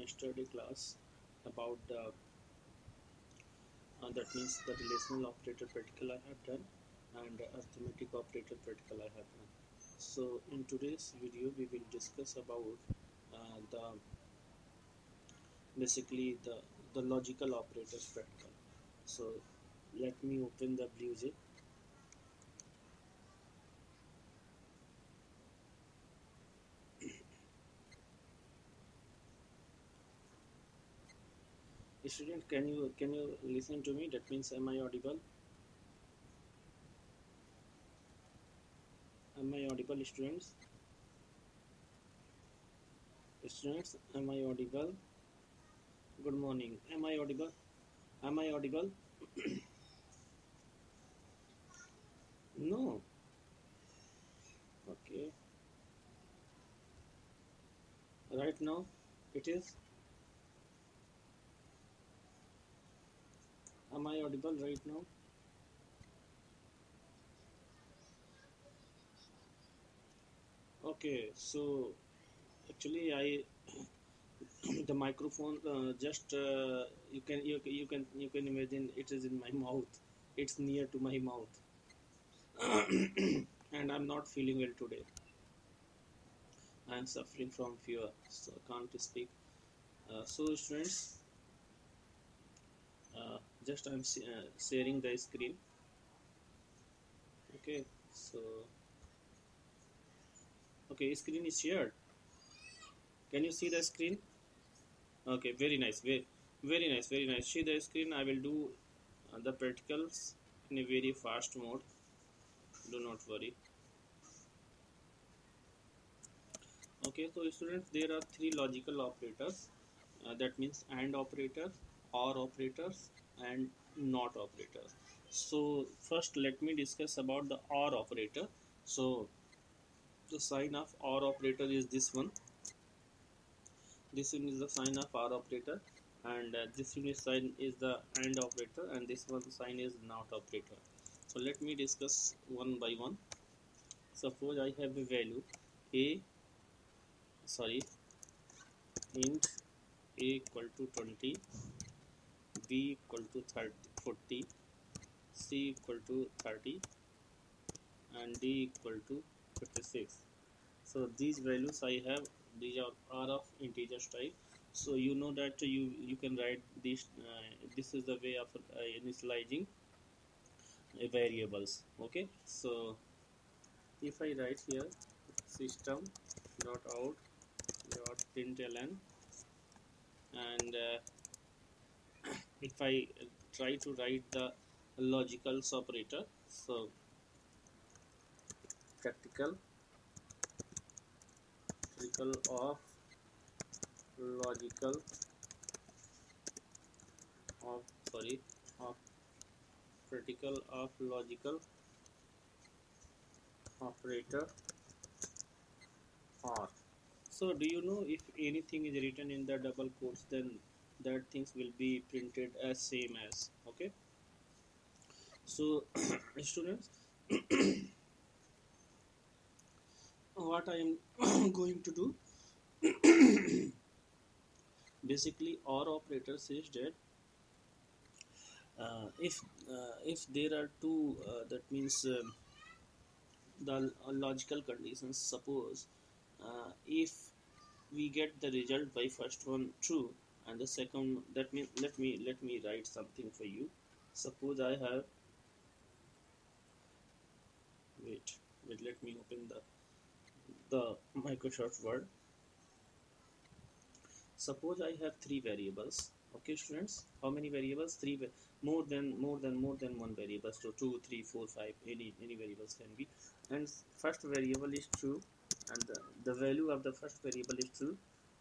yesterday class about the that means the relational operator practical I have done and arithmetic operator practical I have done. So in today's video we will discuss about the basically the logical operators practical. So let me open the BlueJ. Student, can you listen to me? That means, am I audible? Am I audible, students? Students, am I audible? Good morning. Am I audible? Am I audible? No. Okay. Right now, it is. Am I audible right now? Okay. So actually, I the microphone just you can imagine it is in my mouth. It's near to my mouth, and I'm not feeling well today. I'm suffering from fever, so can't speak. So students, just I'm sharing the screen. Okay, so okay, screen is shared. Can you see the screen? Okay, very nice, very nice, very nice. See the screen. I will do the practicals in a very fast mode. Do not worry. Okay, so students, there are three logical operators. That means AND operators, OR operators, and NOT operators. So first, let me discuss about the OR operator. So the sign of OR operator is this one. This one is the sign of OR operator, and this one is sign is the AND operator, and this one sign is NOT operator. So let me discuss one by one. Suppose I have a value a int a equal to 20, b equal to 30, 40, c equal to 30, and d equal to 56. So these values I have, these are of integers type. So you know that you can write this. This is the way of initializing variables. Okay, so if I write here system dot out dot println, and if I try to write the logical operator, so practical of logical of sorry of practical of logical operator or. So do you know if anything is written in the double quotes, then that things will be printed as same as. Okay, so students, what I am going to do, basically OR operator says that if there are two that means the logical conditions, suppose if we get the result by first one true and the second, that means let me write something for you. Suppose I have wait let me open the Microsoft Word. Suppose I have three variables. Okay, students, how many variables? Three. More than one variable. So 2, 3, 4, 5. Any variables can be. And first variable is true, and the value of the first variable is true,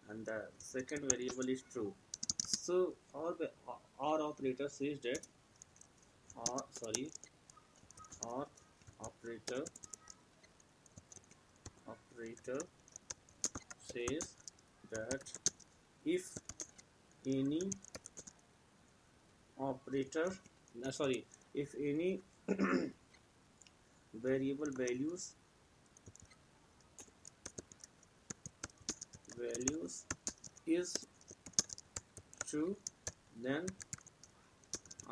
and the second variable is true. So our operator says that our operator says that if any operator if any variable values is true, then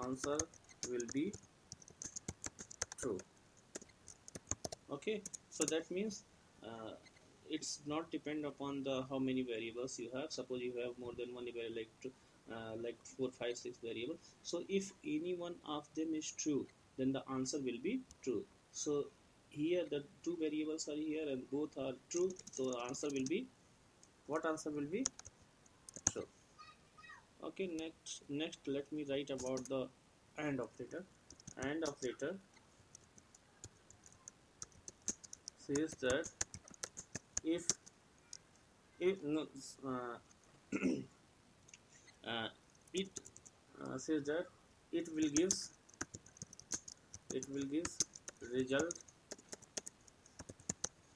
answer will be true. Okay, so that means it's not depend upon the how many variables you have. Suppose you have more than one variable, like 4 5 6 variables. So if any one of them is true, then the answer will be true. So here the two variables are here and both are true, so the answer will be, what answer will be true. Okay, next let me write about the AND operator. AND operator says that if no, uh, uh, it says that it will gives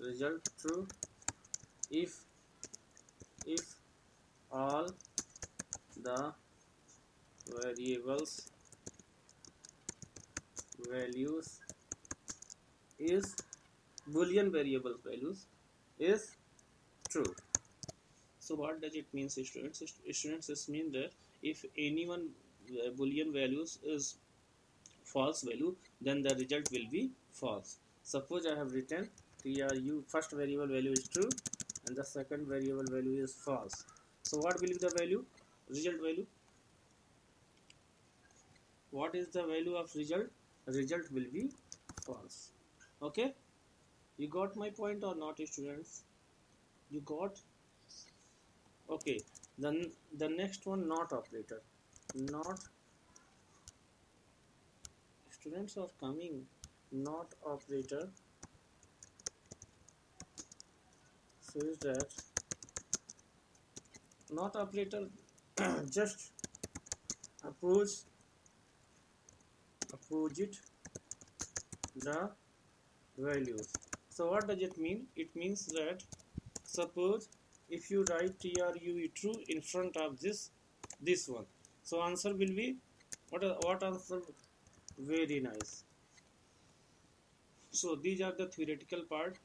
result true if all the variables values is boolean variables values is true. So what does it mean, students? Students, it means that if any one boolean values is false value, then the result will be false. Suppose I have written tru, first variable value is true and the second variable value is false. So what will be the value? Result value. What is the value of result? Result will be false. Okay, you got my point or not, students? You got? Okay, then the next one, not operator. Not, students are coming. Not operator says that not operator just opposite the values. So what does it mean? It means that suppose if you write true true in front of this one, so answer will be what answer? Very nice. So these are the theoretical part.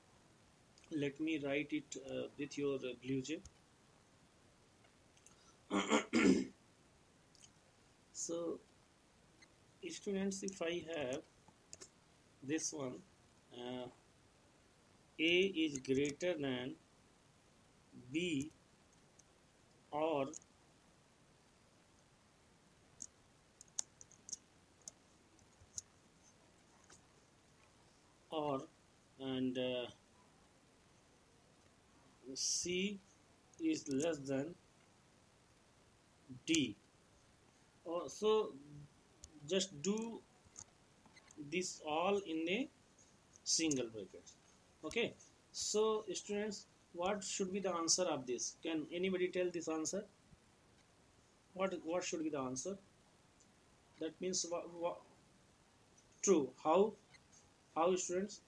Let me write it with your blue jay. So students, if I have this one, a is greater than b, or and c is less than d, or so just do this all in a single bracket. Okay, so students, what should be the answer of this? Can anybody tell this answer? What should be the answer? That means what, true. How, students?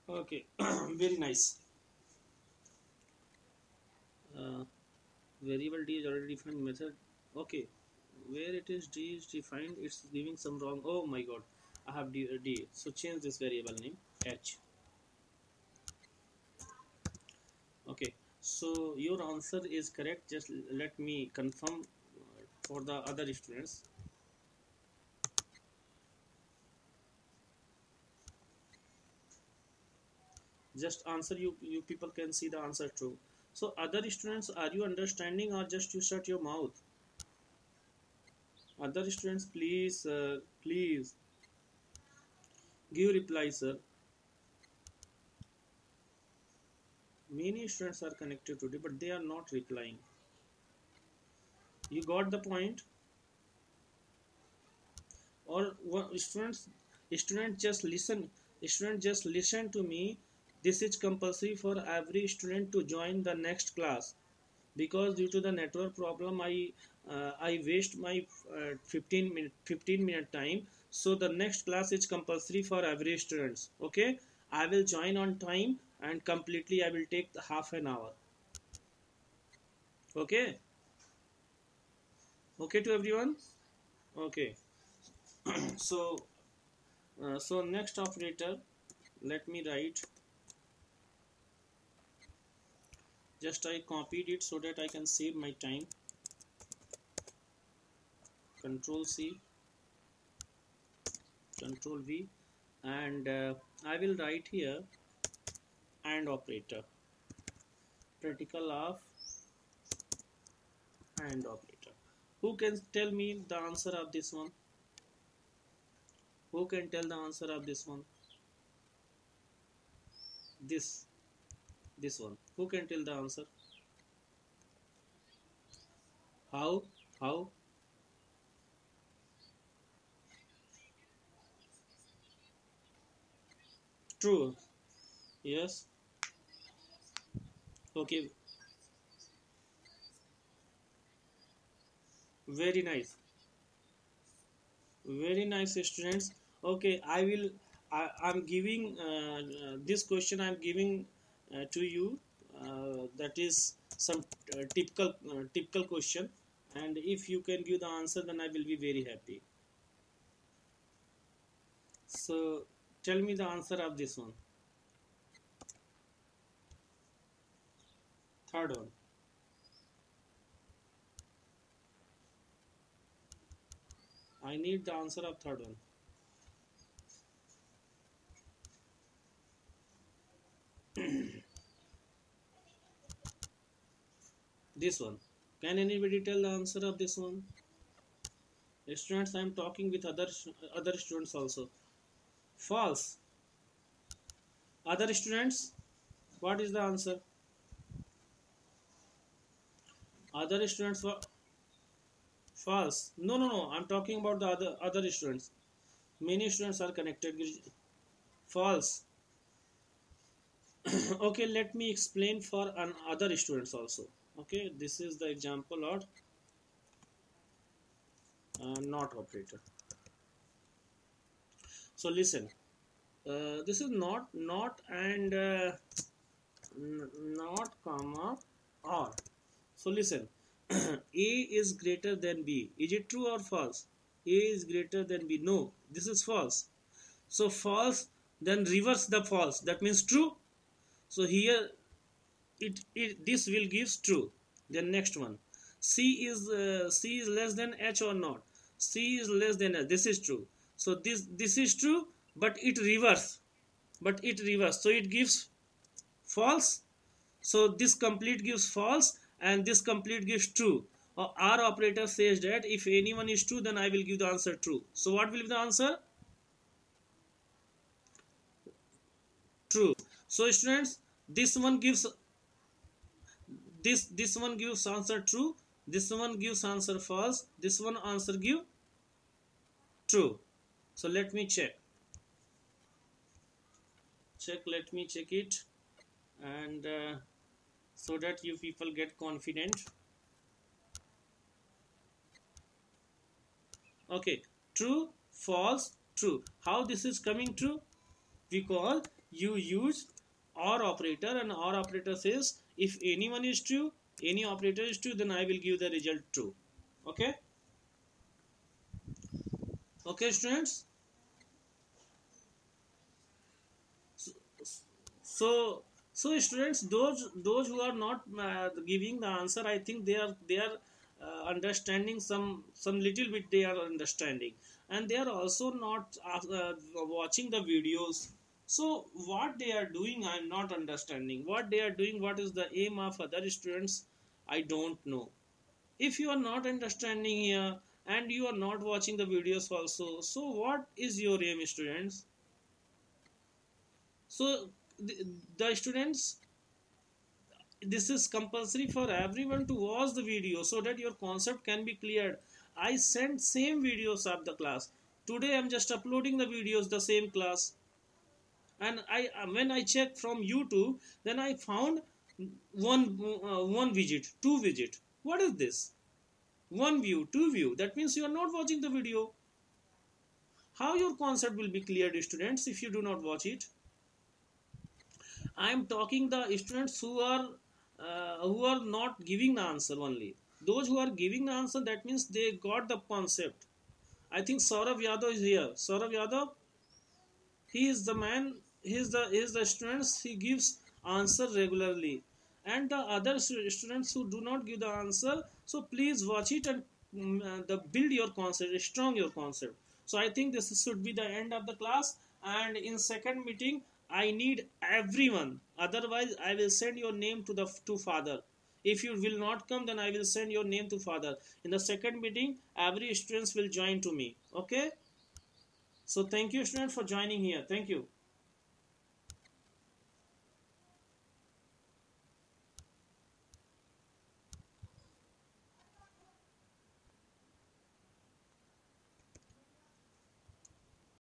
Okay, very nice. uh, Variable d is already defined method. Okay, where it is d is defined, it's giving some wrong. Oh my god, I have d, so change this variable name h. Okay, so your answer is correct. Just let me confirm for the other students. Just answer, you people can see the answer true. So other students, are you understanding or just you shut your mouth? Other students, please please give reply, sir. Many students are connected today but they are not replying. You got the point? Or students just listen. Students just listen to me. This is compulsory for every student to join the next class, because due to the network problem I waste my 15 minute time. So the next class is compulsory for every students. Okay, I will join on time and completely I will take half an hour. Okay, okay to everyone. Okay. So so next operator, let me write, just I copied it so that I can save my time. Control C, Control V, and I will write here AND operator, practical of AND operator. Who can tell me the answer of this one? Who can tell the answer of this one? This one. Who can tell the answer? How? How? True. Yes. Okay. Very nice. Very nice, students. Okay, I'm giving this question. I'm giving to you. That is some typical question, and if you can give the answer, then I will be very happy. So tell me the answer of this one. Third one. I need the answer of third one. This one. Can anybody tell the answer of this one? Students, I am talking with other students also. False. Other students, what is the answer? Other students, false. No, no, no. I'm talking about the other students. Many students are connected. False. Okay, let me explain for other students also. Okay, this is the example of not operator. So listen. This is not and not comma or. So listen. A is greater than B. Is it true or false? A is greater than B. No, this is false. So false, then reverse the false. That means true. So here it this will gives true. Then next one. C is less than H or not? C is less than H. This is true. So this is true, but it reverse. But it reverse. So it gives false. So this complete gives false and this complete gives true. Our operator says that if anyone is true, then I will give the answer true. So what will be the answer? True. So students, this one gives this one gives answer true. This one gives answer false. This one answer give true. So let me check. Let me check it, and so that you people get confident. Okay, true, false, true. How this is coming true? Because you use OR operator, and OR operator says if anyone is true, any operator is true, then I will give the result true. Okay. Okay, students. So students, those who are not giving the answer, I think they are understanding some little bit, they are understanding, and they are also not watching the videos. So what they are doing, I'm not understanding what they are doing. What is the aim of other students? I don't know. If you are not understanding here and you are not watching the videos also, so what is your aim, students? So the students, this is compulsory for everyone to watch the video so that your concept can be cleared. I sent same videos of the class. Today I'm just uploading the videos the same class, and I when I checked from YouTube, then I found one visit, two visit. What is this? One view, two view. That means you are not watching the video. How your concept will be cleared, students, if you do not watch it? I am talking the students who are not giving the answer only. Those who are giving the answer, that means they got the concept. I think Saurav Yadav is here. Saurav Yadav, he is the man, he is the students, he gives answer regularly, and the other students who do not give the answer, so please watch it and the build your concept, strong your concept. So I think this should be the end of the class, and in second meeting I need everyone, otherwise I will send your name to the to father. If you will not come, then I will send your name to father. In the second meeting every students will join to me. Okay, so thank you students for joining here. Thank you.